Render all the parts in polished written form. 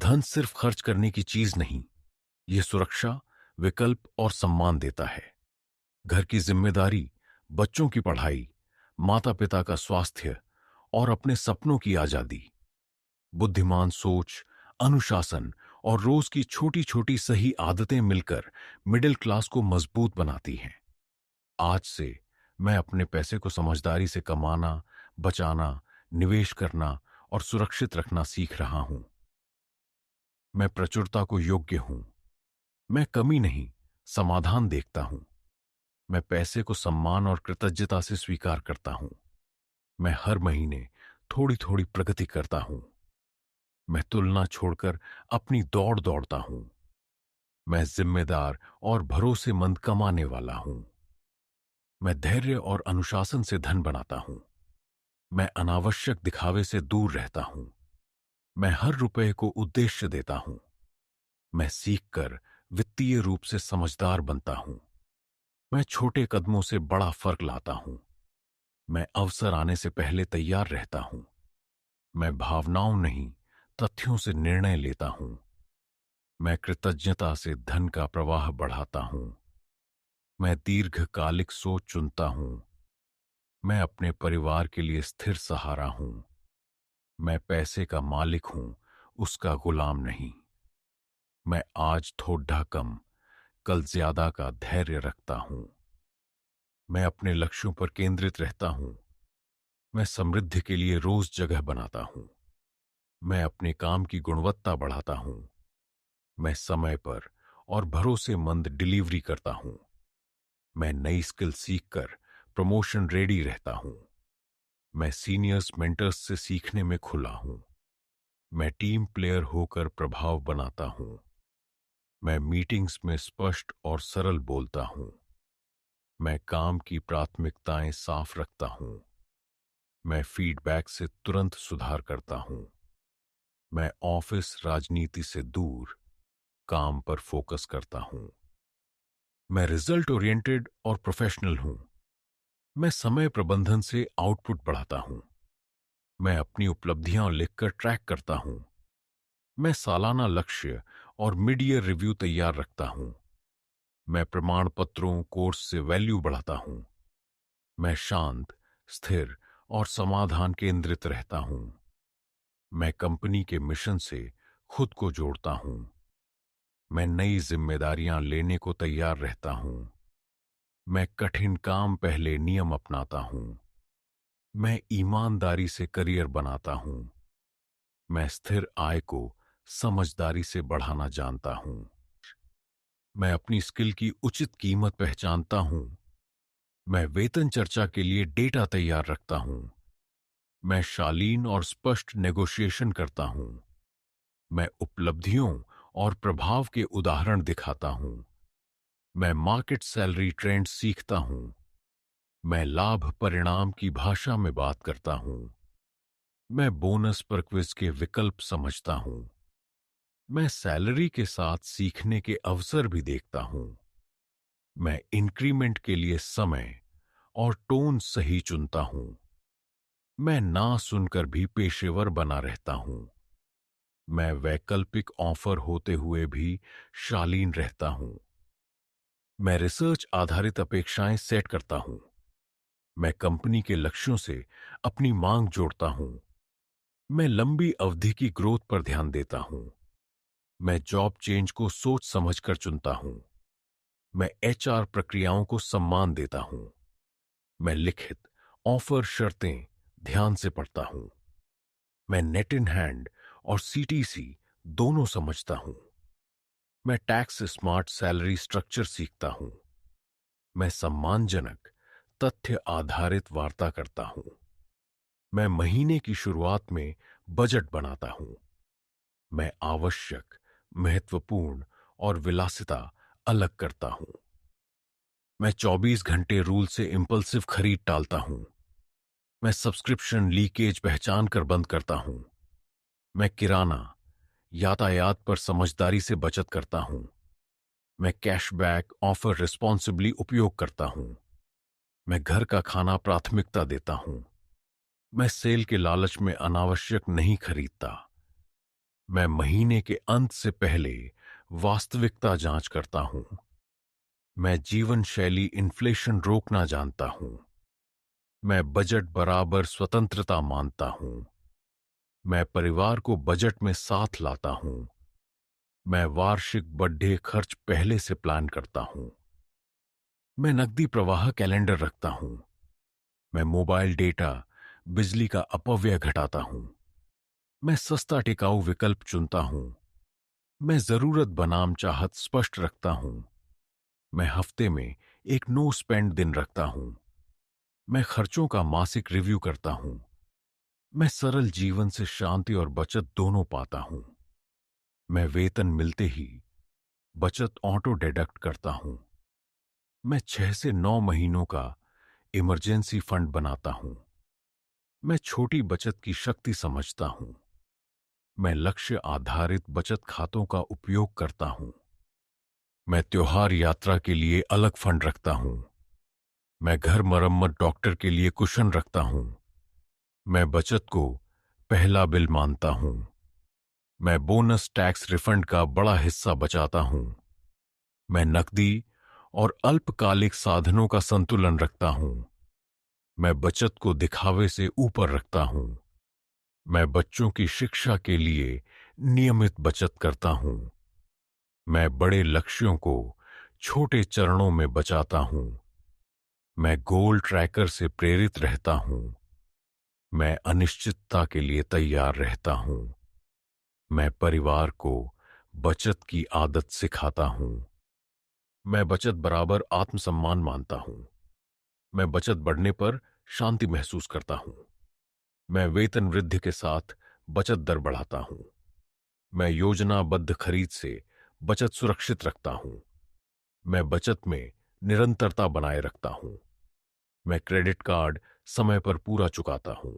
धन सिर्फ खर्च करने की चीज नहीं, ये सुरक्षा, विकल्प और सम्मान देता है। घर की जिम्मेदारी, बच्चों की पढ़ाई, माता पिता का स्वास्थ्य और अपने सपनों की आजादी। बुद्धिमान सोच, अनुशासन और रोज की छोटी छोटी सही आदतें मिलकर मिडिल क्लास को मजबूत बनाती हैं। आज से मैं अपने पैसे को समझदारी से कमाना, बचाना, निवेश करना और सुरक्षित रखना सीख रहा हूं। मैं प्रचुरता को योग्य हूं। मैं कमी नहीं, समाधान देखता हूं। मैं पैसे को सम्मान और कृतज्ञता से स्वीकार करता हूं। मैं हर महीने थोड़ी थोड़ी प्रगति करता हूं। मैं तुलना छोड़कर अपनी दौड़ दौड़ता हूं। मैं जिम्मेदार और भरोसेमंद कमाने वाला हूं। मैं धैर्य और अनुशासन से धन बनाता हूं। मैं अनावश्यक दिखावे से दूर रहता हूं। मैं हर रुपए को उद्देश्य देता हूं। मैं सीखकर वित्तीय रूप से समझदार बनता हूं। मैं छोटे कदमों से बड़ा फर्क लाता हूं। मैं अवसर आने से पहले तैयार रहता हूं। मैं भावनाओं नहीं, तथ्यों से निर्णय लेता हूं। मैं कृतज्ञता से धन का प्रवाह बढ़ाता हूं। मैं दीर्घकालिक सोच चुनता हूं। मैं अपने परिवार के लिए स्थिर सहारा हूं। मैं पैसे का मालिक हूं, उसका गुलाम नहीं। मैं आज थोड़ा कम, कल ज्यादा का धैर्य रखता हूं। मैं अपने लक्ष्यों पर केंद्रित रहता हूं। मैं समृद्धि के लिए रोज जगह बनाता हूं। मैं अपने काम की गुणवत्ता बढ़ाता हूं। मैं समय पर और भरोसेमंद डिलीवरी करता हूं। मैं नई स्किल सीखकर प्रमोशन रेडी रहता हूं। मैं सीनियर्स मेंटर्स से सीखने में खुला हूं। मैं टीम प्लेयर होकर प्रभाव बनाता हूं। मैं मीटिंग्स में स्पष्ट और सरल बोलता हूं। मैं काम की प्राथमिकताएं साफ रखता हूं। मैं फीडबैक से तुरंत सुधार करता हूं। मैं ऑफिस राजनीति से दूर काम पर फोकस करता हूं। मैं रिजल्ट ओरिएंटेड और प्रोफेशनल हूं। मैं समय प्रबंधन से आउटपुट बढ़ाता हूं। मैं अपनी उपलब्धियां लिखकर ट्रैक करता हूं। मैं सालाना लक्ष्य और मिड ईयर रिव्यू तैयार रखता हूं। मैं प्रमाण पत्रों कोर्स से वैल्यू बढ़ाता हूं। मैं शांत, स्थिर और समाधान केंद्रित रहता हूं। मैं कंपनी के मिशन से खुद को जोड़ता हूं। मैं नई जिम्मेदारियां लेने को तैयार रहता हूं। मैं कठिन काम पहले नियम अपनाता हूं। मैं ईमानदारी से करियर बनाता हूं। मैं स्थिर आय को समझदारी से बढ़ाना जानता हूं। मैं अपनी स्किल की उचित कीमत पहचानता हूं। मैं वेतन चर्चा के लिए डेटा तैयार रखता हूं। मैं शालीन और स्पष्ट नेगोशिएशन करता हूं। मैं उपलब्धियों और प्रभाव के उदाहरण दिखाता हूं। मैं मार्केट सैलरी ट्रेंड सीखता हूं। मैं लाभ परिणाम की भाषा में बात करता हूं। मैं बोनस पर क्विज के विकल्प समझता हूं। मैं सैलरी के साथ सीखने के अवसर भी देखता हूं। मैं इंक्रीमेंट के लिए समय और टोन सही चुनता हूं। मैं ना सुनकर भी पेशेवर बना रहता हूं। मैं वैकल्पिक ऑफर होते हुए भी शालीन रहता हूं। मैं रिसर्च आधारित अपेक्षाएं सेट करता हूं। मैं कंपनी के लक्ष्यों से अपनी मांग जोड़ता हूं। मैं लंबी अवधि की ग्रोथ पर ध्यान देता हूं। मैं जॉब चेंज को सोच समझकर चुनता हूं। मैं एचआर प्रक्रियाओं को सम्मान देता हूं। मैं लिखित ऑफर शर्तें ध्यान से पढ़ता हूं। मैं नेट इन हैंड और सीटीसी दोनों समझता हूं। मैं टैक्स स्मार्ट सैलरी स्ट्रक्चर सीखता हूं। मैं सम्मानजनक तथ्य आधारित वार्ता करता हूं। मैं महीने की शुरुआत में बजट बनाता हूं। मैं आवश्यक, महत्वपूर्ण और विलासिता अलग करता हूं। मैं 24 घंटे रूल से इंपल्सिव खरीद टालता हूं। मैं सब्सक्रिप्शन लीकेज पहचान कर बंद करता हूं। मैं किराना, यातायात पर समझदारी से बचत करता हूं। मैं कैशबैक ऑफर रिस्पॉन्सिबली उपयोग करता हूं। मैं घर का खाना प्राथमिकता देता हूं। मैं सेल के लालच में अनावश्यक नहीं खरीदता। मैं महीने के अंत से पहले वास्तविकता जांच करता हूं। मैं जीवन शैली इन्फ्लेशन रोकना जानता हूं। मैं बजट बराबर स्वतंत्रता मानता हूं। मैं परिवार को बजट में साथ लाता हूं। मैं वार्षिक बर्थडे खर्च पहले से प्लान करता हूं। मैं नकदी प्रवाह कैलेंडर रखता हूं। मैं मोबाइल डेटा, बिजली का अपव्यय घटाता हूं। मैं सस्ता टिकाऊ विकल्प चुनता हूं। मैं जरूरत बनाम चाहत स्पष्ट रखता हूं। मैं हफ्ते में एक नो स्पेंड दिन रखता हूं। मैं खर्चों का मासिक रिव्यू करता हूं। मैं सरल जीवन से शांति और बचत दोनों पाता हूं। मैं वेतन मिलते ही बचत ऑटो डिडक्ट करता हूं। मैं 6 से 9 महीनों का इमरजेंसी फंड बनाता हूं। मैं छोटी बचत की शक्ति समझता हूं। मैं लक्ष्य आधारित बचत खातों का उपयोग करता हूं। मैं त्योहार यात्रा के लिए अलग फंड रखता हूं। मैं घर मरम्मत डॉक्टर के लिए कुशन रखता हूं। मैं बचत को पहला बिल मानता हूं। मैं बोनस टैक्स रिफंड का बड़ा हिस्सा बचाता हूं। मैं नकदी और अल्पकालिक साधनों का संतुलन रखता हूं। मैं बचत को दिखावे से ऊपर रखता हूं। मैं बच्चों की शिक्षा के लिए नियमित बचत करता हूं। मैं बड़े लक्ष्यों को छोटे चरणों में बचाता हूं। मैं गोल ट्रैकर से प्रेरित रहता हूं। मैं अनिश्चितता के लिए तैयार रहता हूं। मैं परिवार को बचत की आदत सिखाता हूं। मैं बचत बराबर आत्मसम्मान मानता हूं। मैं बचत बढ़ने पर शांति महसूस करता हूं। मैं वेतन वृद्धि के साथ बचत दर बढ़ाता हूं। मैं योजनाबद्ध खरीद से बचत सुरक्षित रखता हूं। मैं बचत में निरंतरता बनाए रखता हूं। मैं क्रेडिट कार्ड समय पर पूरा चुकाता हूं।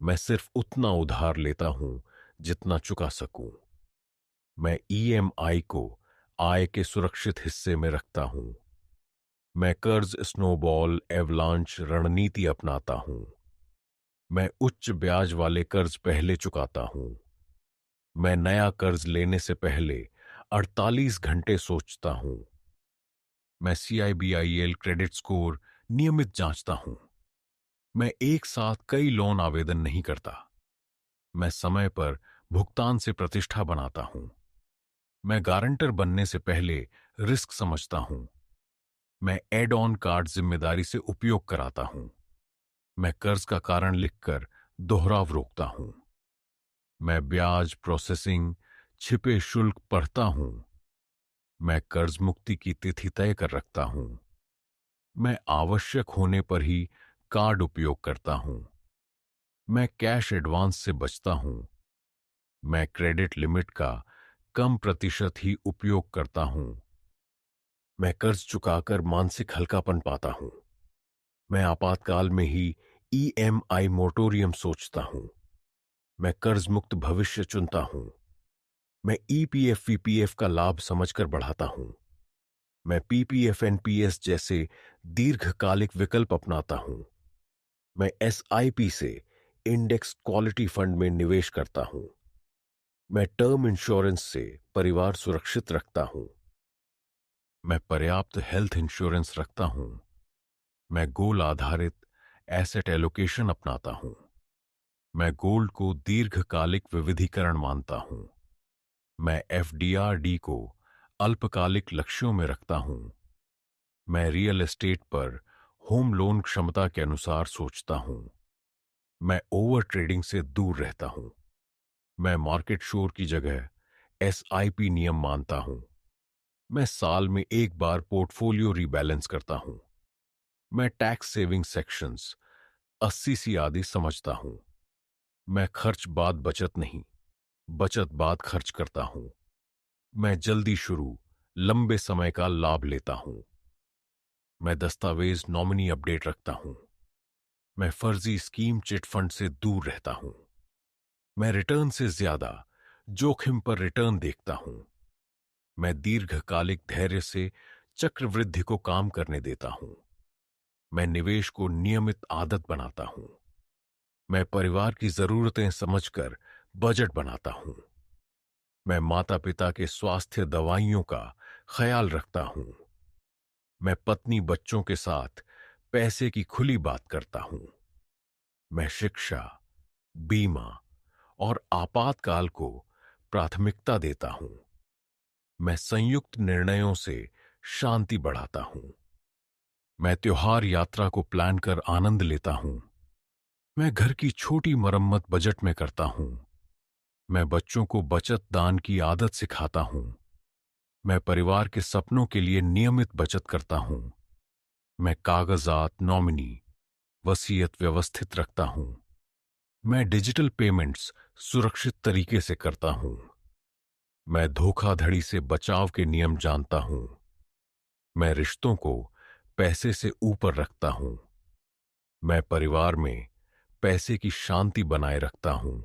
मैं सिर्फ उतना उधार लेता हूं जितना चुका सकूं। मैं ईएमआई को आय के सुरक्षित हिस्से में रखता हूं। मैं कर्ज स्नोबॉल एवलांच रणनीति अपनाता हूं। मैं उच्च ब्याज वाले कर्ज पहले चुकाता हूं। मैं नया कर्ज लेने से पहले 48 घंटे सोचता हूं। मैं CIBIL क्रेडिट स्कोर नियमित जांचता हूं। मैं एक साथ कई लोन आवेदन नहीं करता। मैं समय पर भुगतान से प्रतिष्ठा बनाता हूं। मैं गारंटर बनने से पहले रिस्क समझता हूं। मैं एड ऑन कार्ड जिम्मेदारी से उपयोग कराता हूं। मैं कर्ज का कारण लिखकर दोहराव रोकता हूं। मैं ब्याज प्रोसेसिंग छिपे शुल्क पढ़ता हूं। मैं कर्ज मुक्ति की तिथि तय कर रखता हूं। मैं आवश्यक होने पर ही कार्ड उपयोग करता हूं। मैं कैश एडवांस से बचता हूं। मैं क्रेडिट लिमिट का कम प्रतिशत ही उपयोग करता हूं। मैं कर्ज चुकाकर मानसिक हल्कापन पाता हूं। मैं आपातकाल में ही ईएमआई मोटोरियम सोचता हूं। मैं कर्ज मुक्त भविष्य चुनता हूं। मैं ईपीएफ वीपीएफ का लाभ समझकर बढ़ाता हूं। मैं पीपीएफ एनपीएस जैसे दीर्घकालिक विकल्प अपनाता हूं। मैं एसआईपी से इंडेक्स क्वालिटी फंड में निवेश करता हूं। मैं टर्म इंश्योरेंस से परिवार सुरक्षित रखता हूं। मैं पर्याप्त हेल्थ इंश्योरेंस रखता हूं। मैं गोल आधारित एसेट एलोकेशन अपनाता हूं। मैं गोल्ड को दीर्घकालिक विविधीकरण मानता हूं। मैं एफडीआरडी को अल्पकालिक लक्ष्यों में रखता हूं। मैं रियल एस्टेट पर होम लोन क्षमता के अनुसार सोचता हूं। मैं ओवर ट्रेडिंग से दूर रहता हूं। मैं मार्केट शोर की जगह एसआईपी नियम मानता हूं। मैं साल में एक बार पोर्टफोलियो रीबैलेंस करता हूं। मैं टैक्स सेविंग सेक्शंस 80 आदि समझता हूं। मैं खर्च बाद बचत नहीं, बचत बाद खर्च करता हूं। मैं जल्दी शुरू लंबे समय का लाभ लेता हूं। मैं दस्तावेज नॉमिनी अपडेट रखता हूं। मैं फर्जी स्कीम चिट फंड से दूर रहता हूं। मैं रिटर्न से ज्यादा जोखिम पर रिटर्न देखता हूं। मैं दीर्घकालिक धैर्य से चक्रवृद्धि को काम करने देता हूं। मैं निवेश को नियमित आदत बनाता हूं। मैं परिवार की जरूरतें समझकर बजट बनाता हूं। मैं माता पिता के स्वास्थ्य दवाइयों का ख्याल रखता हूं। मैं पत्नी बच्चों के साथ पैसे की खुली बात करता हूं। मैं शिक्षा, बीमा और आपातकाल को प्राथमिकता देता हूं। मैं संयुक्त निर्णयों से शांति बढ़ाता हूं। मैं त्योहार यात्रा को प्लान कर आनंद लेता हूं। मैं घर की छोटी मरम्मत बजट में करता हूं। मैं बच्चों को बचत दान की आदत सिखाता हूं। मैं परिवार के सपनों के लिए नियमित बचत करता हूं। मैं कागजात, नॉमिनी, वसीयत व्यवस्थित रखता हूं। मैं डिजिटल पेमेंट्स सुरक्षित तरीके से करता हूं। मैं धोखाधड़ी से बचाव के नियम जानता हूं। मैं रिश्तों को पैसे से ऊपर रखता हूं। मैं परिवार में पैसे की शांति बनाए रखता हूं।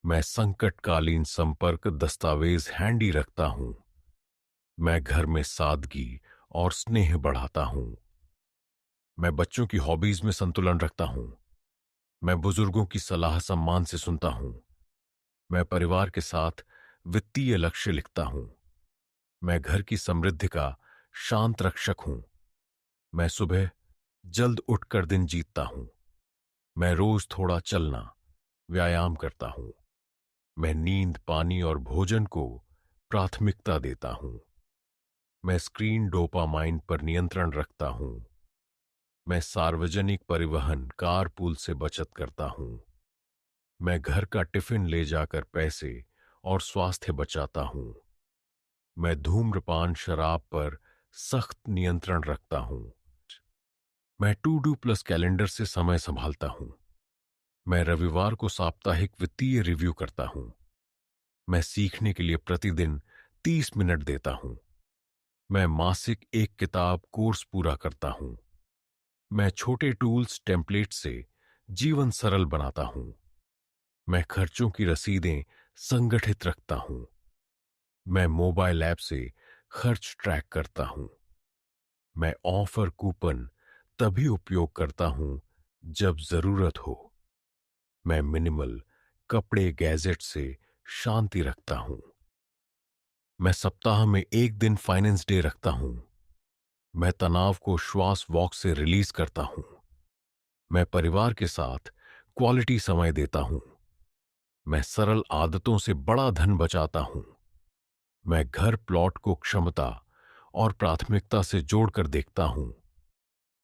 मैं संकटकालीन संपर्क दस्तावेज हैंडी रखता हूं। मैं घर में सादगी और स्नेह बढ़ाता हूं। मैं बच्चों की हॉबीज में संतुलन रखता हूं। मैं बुजुर्गों की सलाह सम्मान से सुनता हूं। मैं परिवार के साथ वित्तीय लक्ष्य लिखता हूं। मैं घर की समृद्धि का शांत रक्षक हूं। मैं सुबह जल्द उठकर दिन जीतता हूं। मैं रोज थोड़ा चलना, व्यायाम करता हूं। मैं नींद, पानी और भोजन को प्राथमिकता देता हूं। मैं स्क्रीन डोपामाइन पर नियंत्रण रखता हूं। मैं सार्वजनिक परिवहन, कारपूल से बचत करता हूं। मैं घर का टिफिन ले जाकर पैसे और स्वास्थ्य बचाता हूं। मैं धूम्रपान, शराब पर सख्त नियंत्रण रखता हूं। मैं टू डू प्लस कैलेंडर से समय संभालता हूं। मैं रविवार को साप्ताहिक वित्तीय रिव्यू करता हूं। मैं सीखने के लिए प्रतिदिन 30 मिनट देता हूं। मैं मासिक एक किताब कोर्स पूरा करता हूं। मैं छोटे टूल्स, टेम्पलेट से जीवन सरल बनाता हूं। मैं खर्चों की रसीदें संगठित रखता हूं। मैं मोबाइल ऐप से खर्च ट्रैक करता हूं। मैं ऑफर कूपन तभी उपयोग करता हूं जब जरूरत हो। मैं मिनिमल कपड़े, गैजेट से शांति रखता हूं। मैं सप्ताह में एक दिन फाइनेंस डे रखता हूं। मैं तनाव को श्वास वॉक से रिलीज करता हूं। मैं परिवार के साथ क्वालिटी समय देता हूं। मैं सरल आदतों से बड़ा धन बचाता हूं। मैं घर प्लॉट को क्षमता और प्राथमिकता से जोड़कर देखता हूं।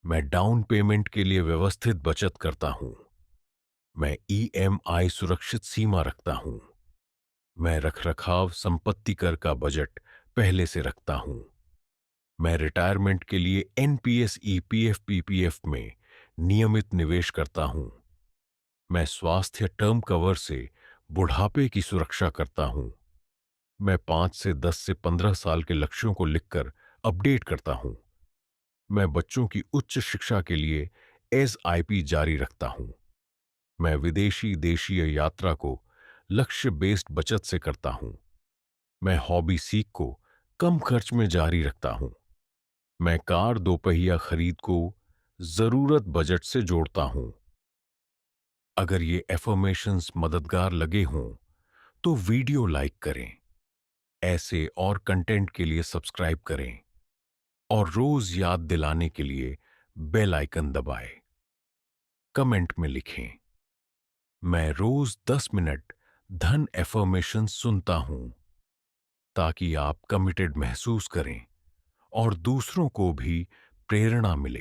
मैं डाउन पेमेंट के लिए व्यवस्थित बचत करता हूं। मैं ईएमआई सुरक्षित सीमा रखता हूं। मैं रखरखाव, संपत्ति कर का बजट पहले से रखता हूं। मैं रिटायरमेंट के लिए एनपीएस, ईपीएफ, पीपीएफ में नियमित निवेश करता हूं। मैं स्वास्थ्य टर्म कवर से बुढ़ापे की सुरक्षा करता हूं। मैं 5 से 10 से 15 साल के लक्ष्यों को लिखकर अपडेट करता हूं। मैं बच्चों की उच्च शिक्षा के लिए एसआईपी जारी रखता हूं। मैं विदेशी देशीय यात्रा को लक्ष्य बेस्ड बचत से करता हूं। मैं हॉबी सीख को कम खर्च में जारी रखता हूं। मैं कार, दोपहिया खरीद को जरूरत बजट से जोड़ता हूं। अगर ये एफर्मेशंस मददगार लगे हों तो वीडियो लाइक करें। ऐसे और कंटेंट के लिए सब्सक्राइब करें और रोज याद दिलाने के लिए बेल आइकन दबाएं। कमेंट में लिखें, मैं रोज 10 मिनट धन एफर्मेशन सुनता हूं, ताकि आप कमिटेड महसूस करें और दूसरों को भी प्रेरणा मिले।